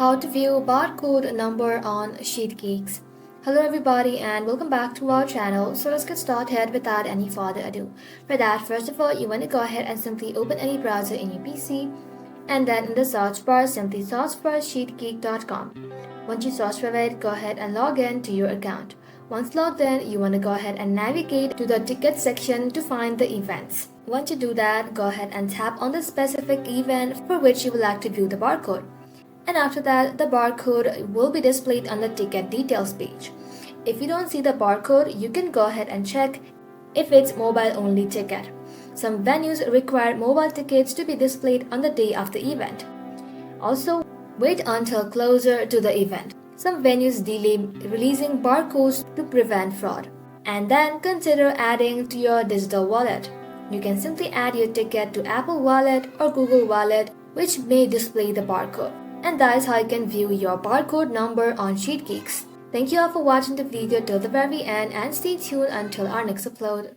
How to view barcode number on Seatgeeks. Hello everybody and welcome back to our channel. So let's get started without any further ado. For that, first of all, you want to go ahead and simply open any browser in your PC, and then in the search bar simply search for Seatgeek.com. Once you search for it, go ahead and log in to your account. Once logged in, you want to go ahead and navigate to the ticket section to find the events. Once you do that, go ahead and tap on the specific event for which you would like to view the barcode. And after that, the barcode will be displayed on the ticket details page. If you don't see the barcode, you can go ahead and check if it's mobile only ticket. Some venues require mobile tickets to be displayed on the day of the event. Also, wait until closer to the event. Some venues delay releasing barcodes to prevent fraud. And then consider adding to your digital wallet. You can simply add your ticket to Apple Wallet or Google Wallet, which may display the barcode. And that is how you can view your barcode number on Seatgeeks. Thank you all for watching the video till the very end and stay tuned until our next upload.